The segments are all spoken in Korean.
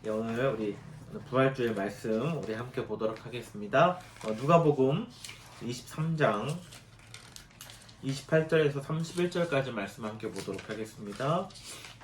오늘 부활주일 말씀 우리 함께 보도록 하겠습니다. 누가복음 23장 28절에서 31절까지 말씀 함께 보도록 하겠습니다.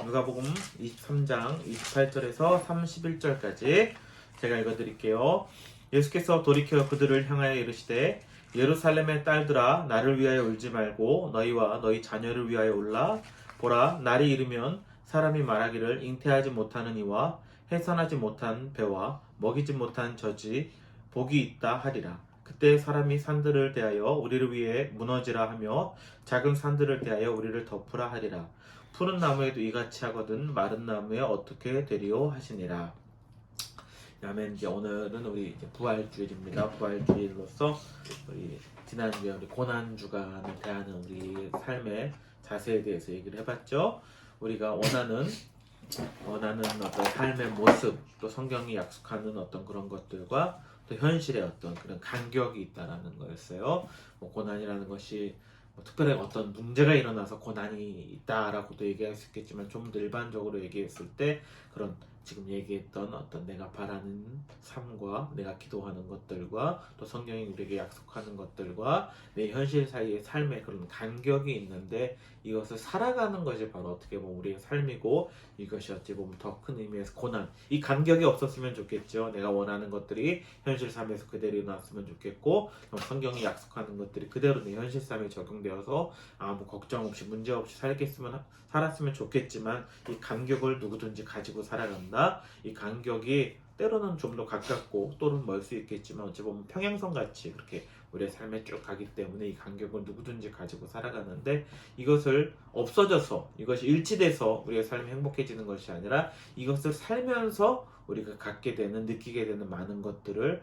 누가복음 23장 28절에서 31절까지 제가 읽어드릴게요. 예수께서 돌이켜 그들을 향하여 이르시되 예루살렘의 딸들아 나를 위하여 울지 말고 너희와 너희 자녀를 위하여 울라. 보라 날이 이르면 사람이 말하기를 잉태하지 못하는 이와 해산하지 못한 배와 먹이지 못한 젖이 복이 있다 하리라. 그때 사람이 산들을 대하여 우리를 위해 무너지라 하며 작은 산들을 대하여 우리를 덮으라 하리라. 푸른 나무에도 이같이 하거든 마른 나무에 어떻게 되리요 하시니라. 아멘. 오늘은 우리 부활주일입니다. 부활주일로서 우리 지난주에 우리 고난주간을 대하는 우리 삶의 자세에 대해서 얘기를 해봤죠. 우리가 원하는 어떤 삶의 모습, 또 성경이 약속하는 어떤 그런 것들과 또 현실의 어떤 그런 간격이 있다라는 거였어요. 고난이라는 것이 특별히 어떤 문제가 일어나서 고난이 있다라고도 얘기할 수 있겠지만 좀 더 일반적으로 얘기했을 때 그런 지금 얘기했던 어떤 내가 바라는 삶과 내가 기도하는 것들과 또 성경이 우리에게 약속하는 것들과 내 현실 사이의 삶의 그런 간격이 있는데 이것을 살아가는 것이 바로 어떻게 보면 우리의 삶이고 이것이 어찌 보면 더 큰 의미에서 고난, 이 간격이 없었으면 좋겠죠. 내가 원하는 것들이 현실 삶에서 그대로 일어났으면 좋겠고 성경이 약속하는 것들이 그대로 내 현실 삶에 적용되어서 아무 걱정 없이 문제 없이 살았으면 좋겠지만 이 간격을 누구든지 가지고 살아간다. 이 간격이 때로는 좀 더 가깝고 또는 멀 수 있겠지만 어찌 보면 평행선 같이 그렇게 우리의 삶에 쭉 가기 때문에 이 간격을 누구든지 가지고 살아가는데 이것을 없어져서 이것이 일치돼서 우리의 삶이 행복해지는 것이 아니라 이것을 살면서 우리가 갖게 되는 느끼게 되는 많은 것들을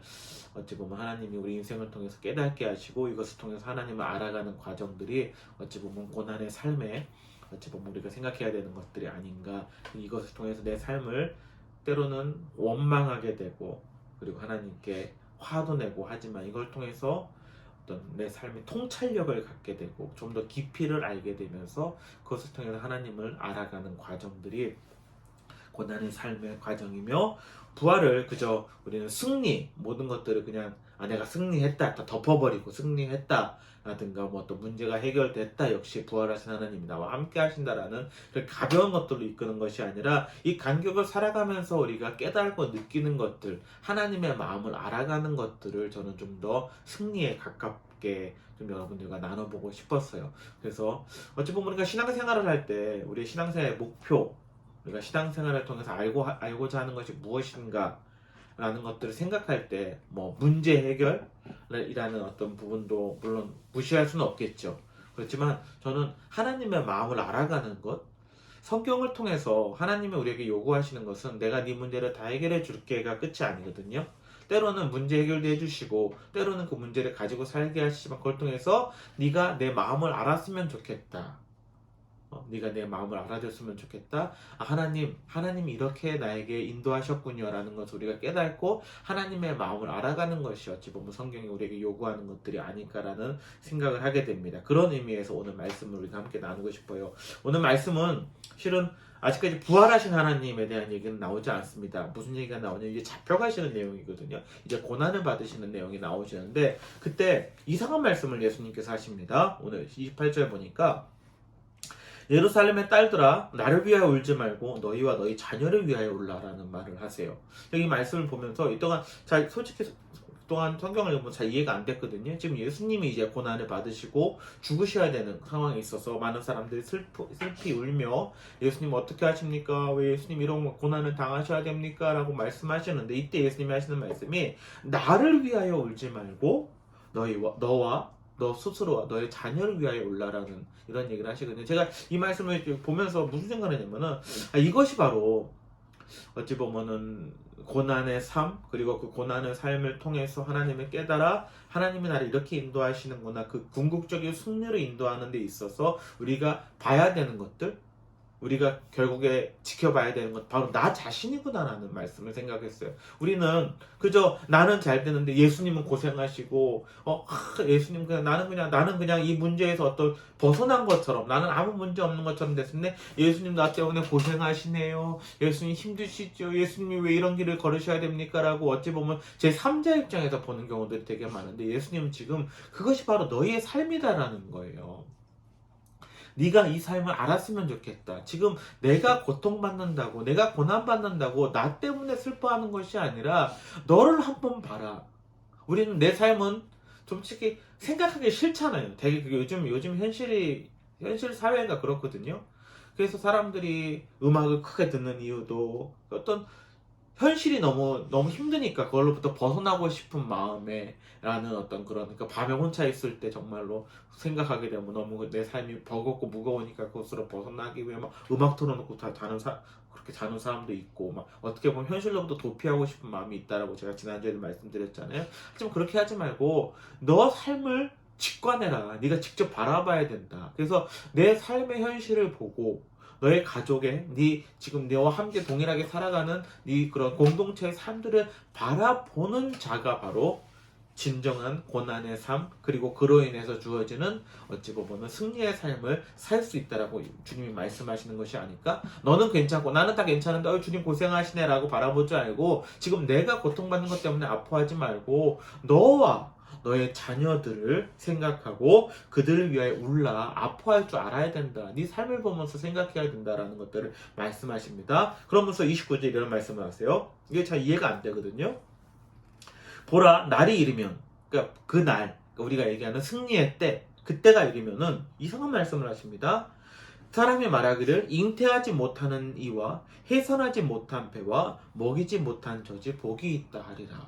어찌 보면 하나님이 우리 인생을 통해서 깨닫게 하시고 이것을 통해서 하나님을 알아가는 과정들이 어찌 보면 고난의 삶에 어찌 보면 우리가 생각해야 되는 것들이 아닌가. 이것을 통해서 내 삶을 때로는 원망하게 되고 그리고 하나님께 화도 내고 하지만 이걸 통해서 어떤 내 삶의 통찰력을 갖게 되고 좀 더 깊이를 알게 되면서 그것을 통해서 하나님을 알아가는 과정들이 고난의 삶의 과정이며 부활을 그저 우리는 승리 모든 것들을 그냥 내가 승리했다 다 덮어버리고 승리했다 라든가 또 문제가 해결됐다 역시 부활하신 하나님이 나와 함께 하신다라는 가벼운 것들로 이끄는 것이 아니라 이 간격을 살아가면서 우리가 깨달고 느끼는 것들 하나님의 마음을 알아가는 것들을 저는 좀 더 승리에 가깝게 좀 여러분들과 나눠보고 싶었어요. 그래서 어찌 보면 우리가 신앙생활을 할 때 우리의 신앙생활의 목표 우리가 신앙생활을 통해서 알고자 하는 것이 무엇인가 라는 것들을 생각할 때 문제 해결이라는 어떤 부분도 물론 무시할 수는 없겠죠. 그렇지만 저는 하나님의 마음을 알아가는 것 성경을 통해서 하나님이 우리에게 요구하시는 것은 내가 네 문제를 다 해결해 줄게가 끝이 아니거든요. 때로는 문제 해결도 해주시고 때로는 그 문제를 가지고 살게 하시지만 그걸 통해서 네가 내 마음을 알았으면 좋겠다. 네가 내 마음을 알아줬으면 좋겠다. 하나님이 이렇게 나에게 인도하셨군요 라는 것을 우리가 깨닫고 하나님의 마음을 알아가는 것이 어찌 보면 성경이 우리에게 요구하는 것들이 아닐까라는 생각을 하게 됩니다. 그런 의미에서 오늘 말씀을 우리가 함께 나누고 싶어요. 오늘 말씀은 실은 아직까지 부활하신 하나님에 대한 얘기는 나오지 않습니다. 무슨 얘기가 나오냐, 이게 잡혀가시는 내용이거든요. 이제 고난을 받으시는 내용이 나오시는데 그때 이상한 말씀을 예수님께서 하십니다. 오늘 28절 보니까 예루살렘의 딸들아 나를 위하여 울지 말고 너희와 너희 자녀를 위하여 울라라는 말을 하세요. 이 말씀을 보면서 이동안 솔직히 그동안 성경을 읽으면 잘 이해가 안 됐거든요. 지금 예수님이 이제 고난을 받으시고 죽으셔야 되는 상황에 있어서 많은 사람들이 슬피 울며 예수님 어떻게 하십니까? 왜 예수님 이런 고난을 당하셔야 됩니까? 라고 말씀하시는데 이때 예수님이 하시는 말씀이 나를 위하여 울지 말고 너와 너 스스로와 너의 자녀를 위하여 울라라는 이런 얘기를 하시거든요. 제가 이 말씀을 보면서 무슨 생각을 했냐면은 이것이 바로 어찌 보면은 고난의 삶 그리고 그 고난의 삶을 통해서 하나님을 깨달아 하나님이 나를 이렇게 인도하시는구나 그 궁극적인 승리를 인도하는 데 있어서 우리가 봐야 되는 것들 우리가 결국에 지켜봐야 되는 건 바로 나 자신이구나라는 말씀을 생각했어요. 우리는 그저 나는 잘 되는데 예수님은 고생하시고 예수님 나는 그냥 이 문제에서 어떤 벗어난 것처럼 나는 아무 문제 없는 것처럼 됐는데 예수님 나 때문에 고생하시네요. 예수님 힘드시죠. 예수님 왜 이런 길을 걸으셔야 됩니까? 라고 어찌 보면 제 3자 입장에서 보는 경우들이 되게 많은데 예수님은 지금 그것이 바로 너희의 삶이다라는 거예요. 네가 이 삶을 알았으면 좋겠다. 지금 내가 고통받는다고, 내가 고난받는다고 나 때문에 슬퍼하는 것이 아니라 너를 한번 봐라. 우리는 내 삶은 솔직히 생각하기 싫잖아요. 되게 그게 요즘 현실 사회가 그렇거든요. 그래서 사람들이 음악을 크게 듣는 이유도 어떤 현실이 너무 힘드니까 그걸로부터 벗어나고 싶은 마음에 라는 어떤 그런 그러니까 밤에 혼자 있을 때 정말로 생각하게 되면 너무 내 삶이 버겁고 무거우니까 그것으로 벗어나기 위해 막 음악 틀어놓고 그렇게 자는 사람도 있고 막 어떻게 보면 현실로부터 도피하고 싶은 마음이 있다라고 제가 지난주에도 말씀드렸잖아요. 하지만 그렇게 하지 말고 너 삶을 직관해라. 네가 직접 바라봐야 된다. 그래서 내 삶의 현실을 보고 너의 가족의 지금 너와 함께 동일하게 살아가는 네 그런 공동체의 삶들을 바라보는 자가 바로 진정한 고난의 삶 그리고 그로 인해서 주어지는 어찌 보면 승리의 삶을 살 수 있다라고 주님이 말씀하시는 것이 아닐까? 너는 괜찮고 나는 다 괜찮은데 주님 고생하시네 라고 바라보지 말고 지금 내가 고통받는 것 때문에 아파하지 말고 너와 너의 자녀들을 생각하고 그들을 위하여 울라 아파할 줄 알아야 된다. 네 삶을 보면서 생각해야 된다라는 것들을 말씀하십니다. 그러면서 29절 이런 말씀을 하세요. 이게 잘 이해가 안 되거든요. 보라 날이 이르면 그러니까 그날 우리가 얘기하는 승리의 때 그때가 이르면은 이상한 말씀을 하십니다. 사람이 말하기를 잉태하지 못하는 이와 해산하지 못한 배와 먹이지 못한 젖이 복이 있다 하리라.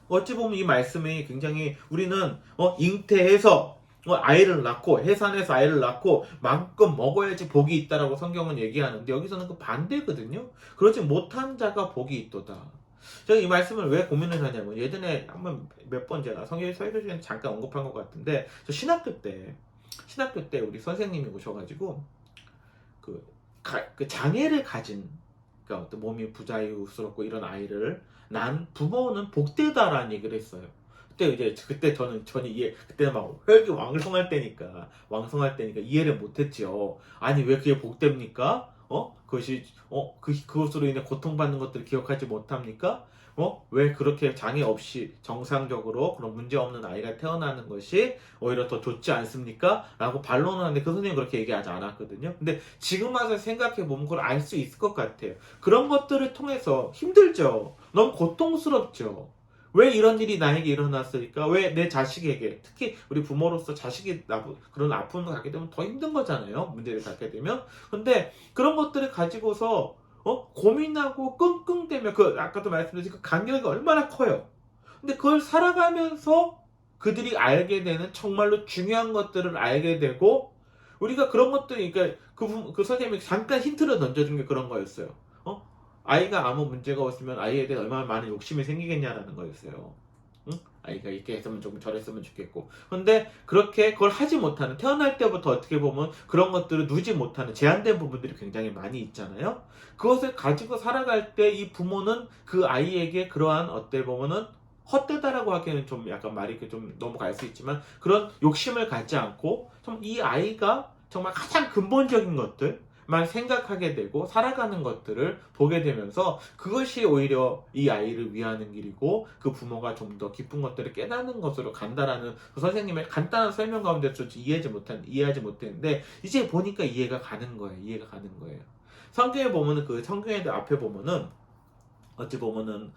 어찌 보면 이 말씀이 굉장히 우리는 잉태해서 아이를 낳고 해산해서 아이를 낳고 마음껏 먹어야지 복이 있다라고 성경은 얘기하는데 여기서는 그 반대거든요. 그렇지 못한 자가 복이 있도다. 제가 이 말씀을 왜 고민을 하냐면 예전에 한번 몇 번 제가 성경 설교 중에 잠깐 언급한 것 같은데 저 신학교 때 우리 선생님이 오셔가지고 그 장애를 가진 그러니까 어떤 몸이 부자유스럽고 이런 아이를 난 부모는 복되다라는 얘기를 했어요. 그때 저는 그때는 막 혈기 왕성할 때니까 이해를 못했지요. 아니 왜 그게 복됩니까? 그것으로 인해 고통받는 것들을 기억하지 못합니까? 왜 그렇게 장애 없이 정상적으로 그런 문제 없는 아이가 태어나는 것이 오히려 더 좋지 않습니까? 라고 반론을 하는데 그 선생님은 그렇게 얘기하지 않았거든요. 근데 지금 와서 생각해보면 그걸 알 수 있을 것 같아요. 그런 것들을 통해서 힘들죠. 너무 고통스럽죠. 왜 이런 일이 나에게 일어났을까? 왜 내 자식에게 특히 우리 부모로서 자식이 그런 아픔을 갖게 되면 더 힘든 거잖아요. 문제를 갖게 되면. 근데 그런 것들을 가지고서 고민하고 끙끙대며 아까도 말씀드린 그 간격이 얼마나 커요. 근데 그걸 살아가면서 그들이 알게 되는 정말로 중요한 것들을 알게 되고 우리가 그런 것들이 그러니까 그 선생님이 잠깐 힌트를 던져준 게 그런 거였어요. 아이가 아무 문제가 없으면 아이에 대해 얼마나 많은 욕심이 생기겠냐라는 거였어요. 응? 아이가 이렇게 했으면 좀 저랬으면 좋겠고. 근데 그렇게 그걸 하지 못하는 태어날 때부터 어떻게 보면 그런 것들을 누지 못하는 제한된 부분들이 굉장히 많이 있잖아요. 그것을 가지고 살아갈 때 이 부모는 그 아이에게 그러한 어떻게 보면은 헛되다라고 하기에는 좀 약간 말이 좀 넘어갈 수 있지만 그런 욕심을 갖지 않고 좀 이 아이가 정말 가장 근본적인 것들 만 생각하게 되고 살아가는 것들을 보게 되면서 그것이 오히려 이 아이를 위하는 길이고 그 부모가 좀 더 깊은 것들을 깨닫는 것으로 간다라는 그 선생님의 간단한 설명 가운데 이해하지 못했는데 이제 보니까 이해가 가는 거예요. 성경에 보면은 그 성경에 앞에 보면은 어찌 보면은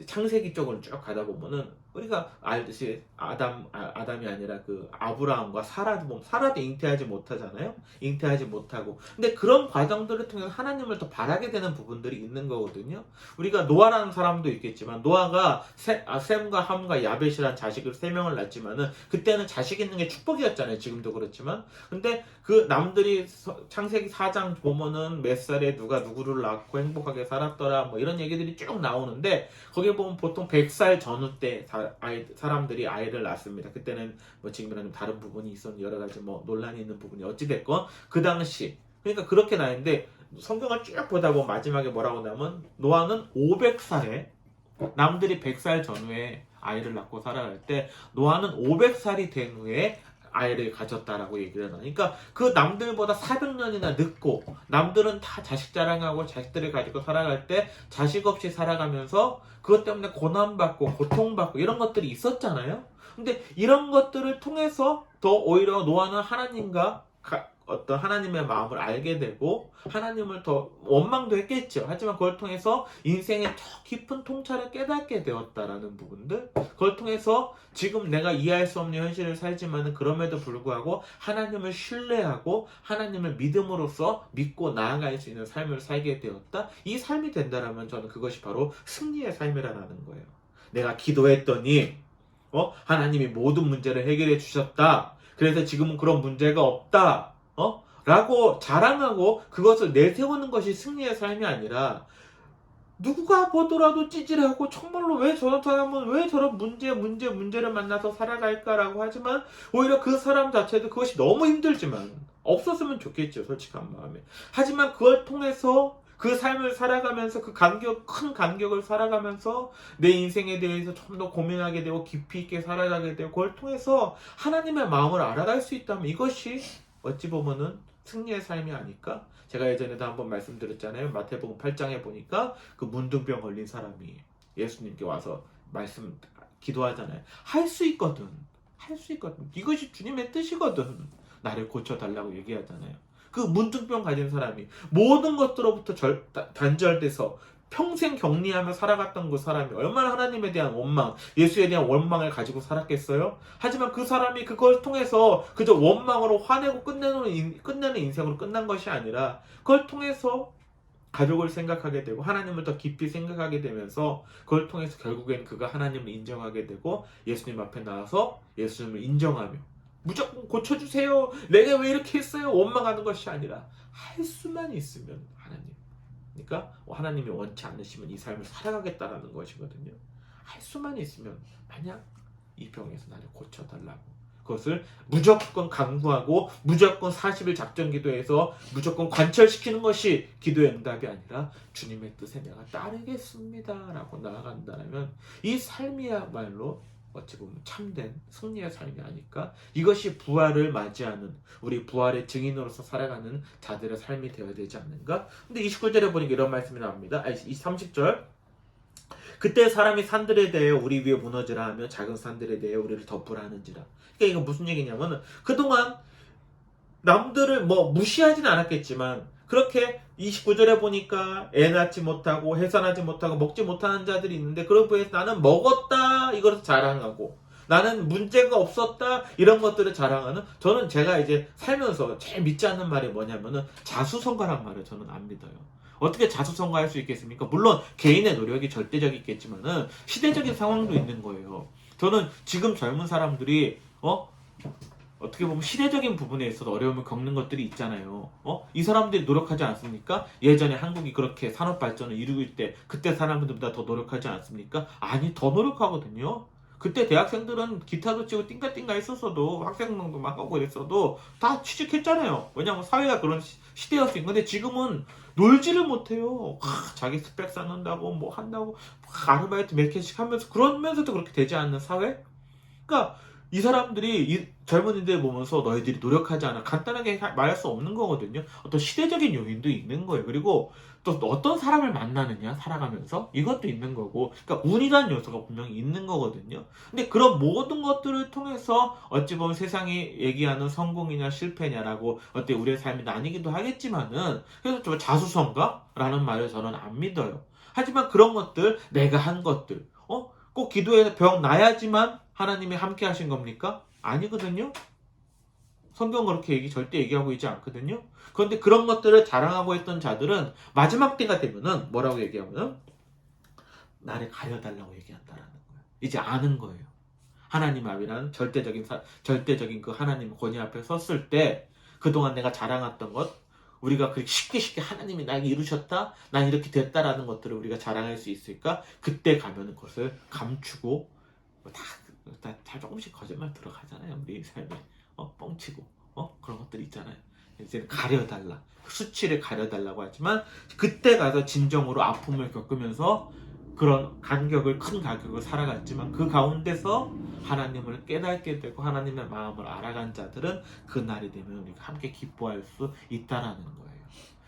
창세기 쪽을 쭉 가다 보면은 우리가 알듯이 아담이 아니라 그 아브라함과 사라도 잉태하지 못하잖아요. 잉태하지 못하고. 근데 그런 과정들을 통해서 하나님을 더 바라게 되는 부분들이 있는 거거든요. 우리가 노아라는 사람도 있겠지만 노아가 셈과 함과 야벳이라는 자식을 3명을 낳지만은 그때는 자식 있는 게 축복이었잖아요. 지금도 그렇지만. 근데 그 남들이 창세기 4장 보면은 몇 살에 누가 누구를 낳고 행복하게 살았더라 뭐 이런 얘기들이 쭉 나오는데 거기에 보면 보통 100살 전후 때 사람들이 아이를 낳습니다. 그때는 뭐 지금이랑 좀 다른 부분이 있었는데 여러 가지 뭐 논란이 있는 부분이 어찌됐건 그 당시 그러니까 그렇게 나는데 성경을 쭉 보다 보면 마지막에 뭐라고 나면 노아는 500살에 남들이 100살 전후에 아이를 낳고 살아갈 때 노아는 500살이 된 후에 아이를 가졌다라고 얘기를 하나. 그러니까 그 남들보다 400년이나 늦고 남들은 다 자식 자랑하고 자식들을 가지고 살아갈 때 자식 없이 살아가면서 그것 때문에 고난받고 고통받고 이런 것들이 있었잖아요. 근데 이런 것들을 통해서 더 오히려 노아는 하나님과 어떤 하나님의 마음을 알게 되고 하나님을 더 원망도 했겠죠. 하지만 그걸 통해서 인생의 더 깊은 통찰을 깨닫게 되었다라는 부분들, 그걸 통해서 지금 내가 이해할 수 없는 현실을 살지만 그럼에도 불구하고 하나님을 신뢰하고 하나님을 믿음으로써 믿고 나아갈 수 있는 삶을 살게 되었다. 이 삶이 된다라면 저는 그것이 바로 승리의 삶이라는 거예요. 내가 기도했더니 하나님이 모든 문제를 해결해 주셨다. 그래서 지금은 그런 문제가 없다. 라고 자랑하고 그것을 내세우는 것이 승리의 삶이 아니라 누가 보더라도 찌질하고 정말로 왜 저런 사람은 왜 저런 문제를 만나서 살아갈까라고 하지만 오히려 그 사람 자체도 그것이 너무 힘들지만 없었으면 좋겠죠. 솔직한 마음에. 하지만 그걸 통해서 그 삶을 살아가면서 큰 간격을 살아가면서 내 인생에 대해서 좀 더 고민하게 되고 깊이 있게 살아가게 되고 그걸 통해서 하나님의 마음을 알아갈 수 있다면 이것이 어찌 보면은 승리의 삶이 아닐까? 제가 예전에도 한번 말씀드렸잖아요. 마태복음 8장에 보니까 그 문둥병 걸린 사람이 예수님께 와서 기도하잖아요. 할 수 있거든. 할 수 있거든. 이것이 주님의 뜻이거든. 나를 고쳐달라고 얘기하잖아요. 그 문둥병 가진 사람이 모든 것들로부터 단절돼서 평생 격리하며 살아갔던 그 사람이 얼마나 하나님에 대한 원망, 예수에 대한 원망을 가지고 살았겠어요? 하지만 그 사람이 그걸 통해서 그저 원망으로 화내고 끝내는 인생으로 끝난 것이 아니라 그걸 통해서 가족을 생각하게 되고 하나님을 더 깊이 생각하게 되면서 그걸 통해서 결국엔 그가 하나님을 인정하게 되고 예수님 앞에 나와서 예수님을 인정하며 무조건 고쳐주세요. 내가 왜 이렇게 했어요? 원망하는 것이 아니라 할 수만 있으면 하나님. 그러니까 하나님이 원치 않으시면 이 삶을 살아가겠다라는 것이거든요. 할 수만 있으면 만약 이 병에서 나를 고쳐달라고 그것을 무조건 강구하고 무조건 40일 작전 기도해서 무조건 관철시키는 것이 기도의 응답이 아니라 주님의 뜻에 내가 따르겠습니다 라고 나아간다면 이 삶이야말로 어찌 보면 참된 승리의 삶이 아닐까? 이것이 부활을 맞이하는 우리 부활의 증인으로서 살아가는 자들의 삶이 되어야 되지 않는가? 근데 29절에 보니까 이런 말씀이 나옵니다. 30절 그때 사람이 산들에 대해 우리 위에 무너지라 하며 작은 산들에 대해 우리를 덮으라 하는지라. 그러니까 이거 무슨 얘기냐면은 그동안 남들을 무시하진 않았겠지만 그렇게 29절에 보니까 애 낳지 못하고 해산하지 못하고 먹지 못하는 자들이 있는데 그런 부에서 나는 먹었다 이걸 자랑하고 나는 문제가 없었다 이런 것들을 자랑하는 저는 제가 이제 살면서 제일 믿지 않는 말이 뭐냐면은 자수성가란 말을 저는 안 믿어요. 어떻게 자수성가할 수 있겠습니까? 물론 개인의 노력이 절대적이겠지만은 시대적인 상황도 있는 거예요. 저는 지금 젊은 사람들이 어떻게 보면 시대적인 부분에 있어서 어려움을 겪는 것들이 있잖아요. 이 사람들이 노력하지 않습니까? 예전에 한국이 그렇게 산업 발전을 이루고 때 그때 사람들보다 더 노력하지 않습니까? 아니 더 노력하거든요. 그때 대학생들은 기타도 치고 띵가띵가 했었어도 학생농도 막 하고 그랬어도 다 취직했잖아요. 왜냐면 사회가 그런 시대였으니까. 근데 지금은 놀지를 못해요. 자기 스펙 쌓는다고 뭐 한다고 아르바이트 몇 개씩 하면서 그러면서도 그렇게 되지 않는 사회? 그러니까 이 사람들이 이 젊은이들 보면서 너희들이 노력하지 않아 간단하게 말할 수 없는 거거든요. 어떤 시대적인 요인도 있는 거예요. 그리고 또 어떤 사람을 만나느냐 살아가면서 이것도 있는 거고 그러니까 운이라는 요소가 분명히 있는 거거든요. 근데 그런 모든 것들을 통해서 어찌 보면 세상이 얘기하는 성공이냐 실패냐라고 어때 우리의 삶이 나뉘기도 하겠지만은 그래서 좀 자수성가라는 말을 저는 안 믿어요. 하지만 그런 것들 내가 한 것들 꼭 기도해서 병 나야지만 하나님이 함께 하신 겁니까? 아니거든요. 성경은 그렇게 절대 얘기하고 있지 않거든요. 그런데 그런 것들을 자랑하고 있던 자들은 마지막 때가 되면은 뭐라고 얘기하면은 나를 가려달라고 얘기한다라는 거예요. 이제 아는 거예요. 하나님 앞이라는 절대적인 그 하나님 권위 앞에 섰을 때 그동안 내가 자랑했던 것 우리가 그렇게 쉽게 하나님이 나에게 이루셨다 난 이렇게 됐다라는 것들을 우리가 자랑할 수 있을까? 그때 가면은 그것을 감추고 다 조금씩 거짓말 들어가잖아요. 우리 삶에 뻥치고 그런 것들 있잖아요. 이제는 가려달라. 수치를 가려달라고 하지만 그때 가서 진정으로 아픔을 겪으면서 그런 큰 가격을 살아갔지만 그 가운데서 하나님을 깨닫게 되고 하나님의 마음을 알아간 자들은 그날이 되면 우리가 함께 기뻐할 수 있다라는 거예요.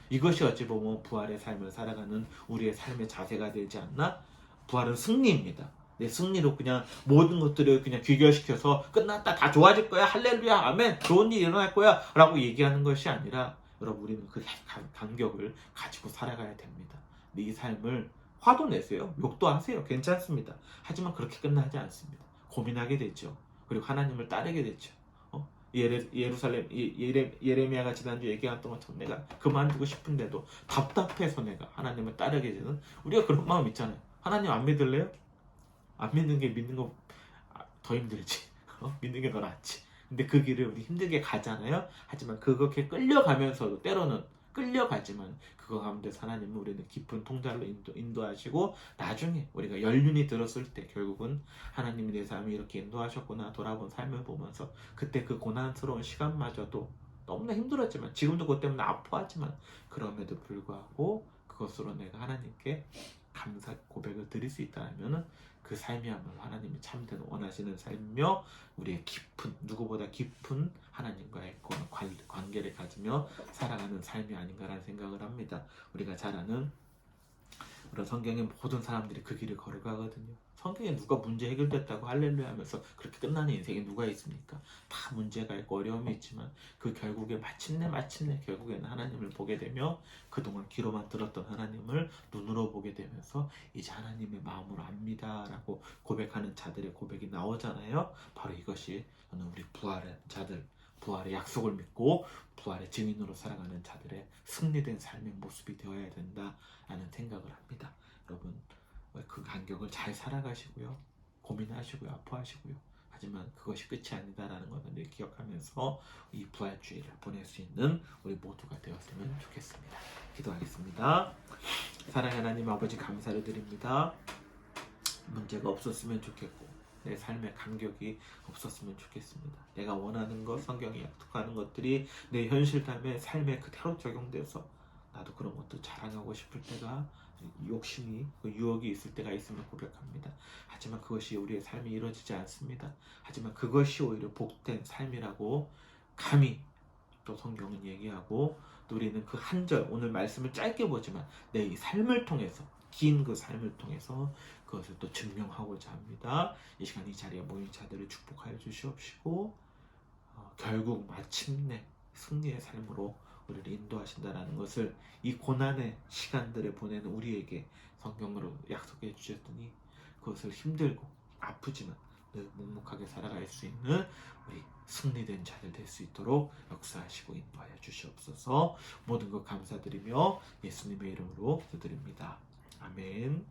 이것이 어찌 보면 부활의 삶을 살아가는 우리의 삶의 자세가 되지 않나? 부활은 승리입니다. 내 승리로 그냥 모든 것들을 그냥 귀결시켜서 끝났다, 다 좋아질 거야, 할렐루야, 아멘, 좋은 일 일어날 거야 라고 얘기하는 것이 아니라 여러분, 우리는 그 간격을 가지고 살아가야 됩니다. 이 삶을 화도 내세요, 욕도 하세요, 괜찮습니다. 하지만 그렇게 끝나지 않습니다. 고민하게 되죠. 그리고 하나님을 따르게 되죠. 예레미야가 지난주 얘기했던 것처럼 내가 그만두고 싶은데도 답답해서 내가 하나님을 따르게 되는, 우리가 그런 마음 있잖아요. 하나님 안 믿을래요? 안 믿는 게 믿는 거 더 힘들지. 믿는 게 더 낫지. 근데 그 길을 우리 힘들게 가잖아요. 하지만 그렇게 끌려가면서도 때로는 끌려가지만 그거 가운데 하나님은 우리는 깊은 통달로 인도하시고 나중에 우리가 연륜이 들었을 때 결국은 하나님이 내 삶을 이렇게 인도하셨구나 돌아본 삶을 보면서 그때 그 고난스러운 시간마저도 너무나 힘들었지만 지금도 그것 때문에 아파하지만 그럼에도 불구하고 그것으로 내가 하나님께 감사 고백을 드릴 수 있다면 그 삶이야말로 하나님이 참된 원하시는 삶이며 우리의 깊은, 누구보다 깊은 하나님과의 관계를 가지며 살아가는 삶이 아닌가라는 생각을 합니다. 우리가 잘 아는 그런 성경의 모든 사람들이 그 길을 걸어가거든요. 성경에 누가 문제 해결됐다고 할렐루야 하면서 그렇게 끝나는 인생에 누가 있습니까? 다 문제가 있고 어려움이 있지만 그 결국에 마침내 결국에는 하나님을 보게 되며 그동안 귀로만 들었던 하나님을 눈으로 보게 되면서 이제 하나님의 마음으로 압니다 라고 고백하는 자들의 고백이 나오잖아요. 바로 이것이 저는 우리 부활의 자들, 부활의 약속을 믿고 부활의 증인으로 살아가는 자들의 승리된 삶의 모습이 되어야 된다라는 생각을 합니다. 여러분, 그 간격을 잘 살아가시고요. 고민하시고요. 아파하시고요. 하지만 그것이 끝이 아니다라는 것을 늘 기억하면서 이 부활주의를 보낼 수 있는 우리 모두가 되었으면 좋겠습니다. 기도하겠습니다. 사랑하는 하나님 아버지, 감사를 드립니다. 문제가 없었으면 좋겠고 내 삶의 간격이 없었으면 좋겠습니다. 내가 원하는 것, 성경이 약속하는 것들이 내 현실 삶에 그대로 적용돼서 나도 그런 것도 자랑하고 싶을 때가, 욕심이, 그 유혹이 있을 때가 있음을 고백합니다. 하지만 그것이 우리의 삶이 이루어지지 않습니다. 하지만 그것이 오히려 복된 삶이라고 감히 또 성경은 얘기하고, 또 우리는 그 한 절, 오늘 말씀을 짧게 보지만 내 이 삶을 통해서, 긴 그 삶을 통해서 그것을 또 증명하고자 합니다. 이 시간 이 자리에 모인 자들을 축복하여 주시옵시고 결국 마침내 승리의 삶으로 우리를 인도하신다는 것을 이 고난의 시간들을 보내는 우리에게 성경으로 약속해 주셨더니 그것을 힘들고 아프지만 늘 묵묵하게 살아갈 수 있는 우리 승리된 자들 될 수 있도록 역사하시고 인도하여 주시옵소서. 모든 것 감사드리며 예수님의 이름으로 기도드립니다. 아멘.